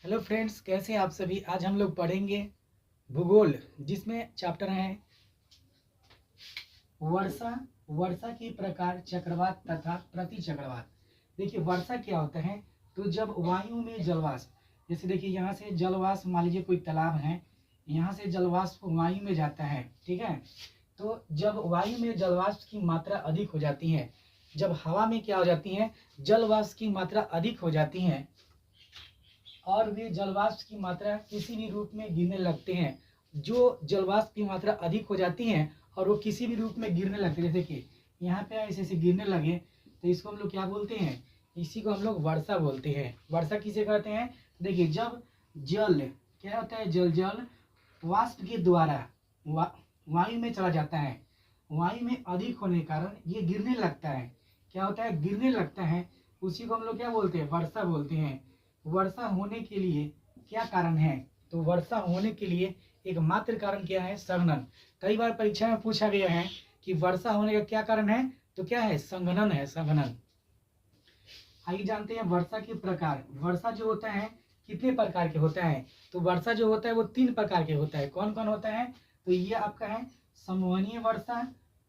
Hello friends, कैसे हैं आप सभी। आज हम लोग पढ़ेंगे भूगोल, जिसमें चैप्टर है वर्षा। वर्षा के प्रकार, चक्रवात तथा प्रतिचक्रवात। देखिए वर्षा क्या होता है, तो जब वायु में जलवाष्प, जैसे देखिए यहाँ से जलवाष्प, मान लीजिए कोई तालाब है, यहाँ से जलवाष्प वायु में जाता है, ठीक है। तो जब वायु में जलवाष्प की मात्रा अधिक हो जाती है, जब हवा में क्या हो जाती है, जलवाष्प की मात्रा अधिक हो जाती है और वे जलवाष्प की मात्रा किसी भी रूप में गिरने लगते हैं। जो जलवाष्प की मात्रा अधिक हो जाती है और वो किसी भी रूप में गिरने लगते हैं, जैसे कि यहाँ पे ऐसे ऐसे गिरने लगे, तो इसको हम लोग क्या बोलते हैं, इसी को हम लोग वर्षा बोलते हैं। वर्षा किसे कहते हैं, देखिए जब जल क्या होता है, जल जल वाष्प के द्वारा वायु में चला जाता है, वायु में अधिक होने के कारण ये गिरने लगता है। क्या होता है, गिरने लगता है, उसी को हम लोग क्या बोलते हैं, वर्षा बोलते हैं। वर्षा होने के लिए क्या कारण है, तो वर्षा होने के लिए एकमात्र कारण क्या है, संघनन। कई बार परीक्षा में पूछा गया है कि वर्षा होने का क्या कारण है, तो क्या है, संघनन है, संघनन। आइए जानते हैं वर्षा के प्रकार। वर्षा जो होता है कितने प्रकार के होता है, तो वर्षा जो होता है वो 3 प्रकार के होता है। कौन कौन होता है, तो ये आपका है संवहनीय वर्षा,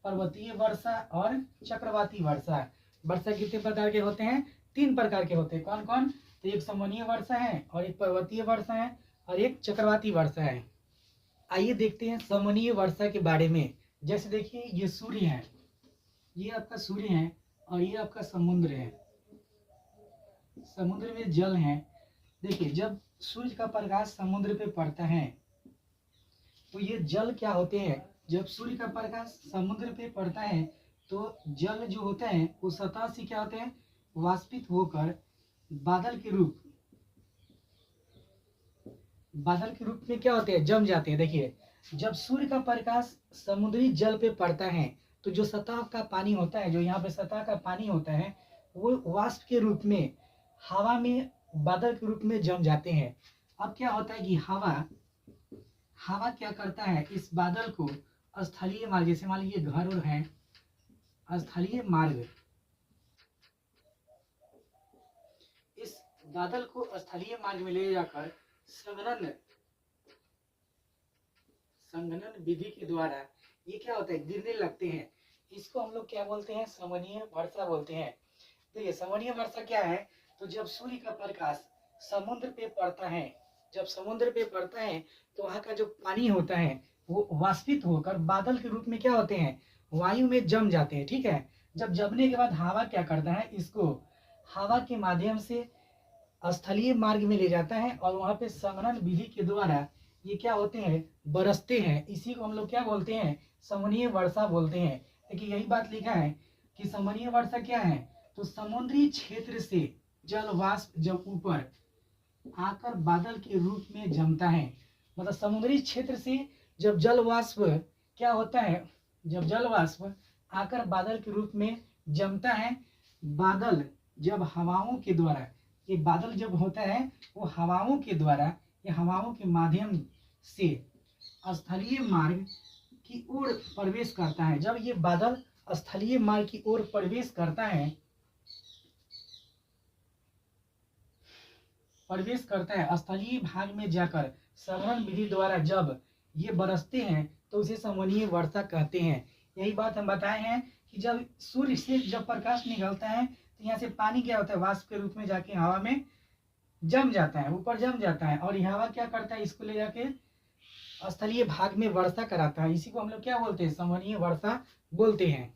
पर्वतीय वर्षा और चक्रवाती वर्षा। वर्षा कितने प्रकार के होते हैं, 3 प्रकार के होते हैं। कौन कौन, तो एक संवहनीय वर्षा है और एक पर्वतीय वर्षा है और एक चक्रवाती वर्षा है। आइए देखते हैं संवहनीय वर्षा के बारे में। जैसे देखिए ये सूर्य है, ये आपका सूर्य है और ये आपका समुद्र है, समुद्र में जल है। देखिए जब सूर्य का प्रकाश समुद्र पे पड़ता है तो ये जल क्या होते हैं, जब सूर्य का प्रकाश समुद्र पे पड़ता है तो जल जो होता है वो सतह से क्या होते हैं, वाष्पित होकर बादल के रूप में क्या होते हैं, जम जाते हैं। देखिए जब सूर्य का प्रकाश समुद्री जल पे पड़ता है तो जो सतह का पानी होता है, जो यहाँ पे सतह का पानी होता है, वो वाष्प के रूप में हवा में बादल के रूप में जम जाते हैं। अब क्या होता है कि हवा क्या करता है, इस बादल को स्थलीय मार्ग, जैसे मान लीजिए घर और है, स्थलीय मार्ग, इस बादल को स्थलीय मार्ग में ले जाकर संघनन विधि के द्वारा ये क्या होता है, गिरने लगते हैं। इसको हम लोग क्या बोलते हैं, संवहनीय वर्षा बोलते हैं। तो ये संवहनीय वर्षा क्या है, तो जब सूर्य का प्रकाश समुद्र पे पड़ता है, जब समुद्र पे पड़ता है तो वहाँ का जो पानी होता है वो वाष्पित होकर बादल के रूप में क्या होते हैं, वायु में जम जाते हैं, ठीक है। जब जमने के बाद हवा क्या करता है, इसको हवा के माध्यम से स्थलीय मार्ग में ले जाता है और वहाँ पे संघनन विधि के द्वारा ये क्या होते हैं, बरसते हैं। इसी को हम लोग क्या बोलते हैं, संवहनीय वर्षा बोलते हैं। देखिए यही बात लिखा है कि संवहनीय वर्षा क्या है, तो समुद्री क्षेत्र से जल वाष्प जब ऊपर आकर बादल के रूप में जमता है, मतलब समुद्री क्षेत्र से जब जल वाष्प क्या होता है, जब जल वाष्प आकर बादल के रूप में जमता है, बादल जब हवाओं के द्वारा, ये बादल जब होता है वो हवाओं के द्वारा, ये हवाओं के माध्यम से स्थलीय मार्ग की ओर प्रवेश करता है। जब ये बादल स्थलीय मार्ग की ओर प्रवेश करता है स्थलीय भाग में जाकर संघनन विधि द्वारा जब ये बरसते हैं तो उसे संवहनीय वर्षा कहते हैं। यही बात हम बताए हैं कि जब सूर्य से जब प्रकाश निकलता है तो यहाँ से पानी क्या होता है, वाष्प के रूप में जाके हवा में जम जाता है, ऊपर जम जाता है और यह हवा क्या करता है, इसको ले जाके स्थलीय भाग में वर्षा कराता है। इसी को हम लोग क्या बोलते हैं, संवहनीय वर्षा बोलते हैं।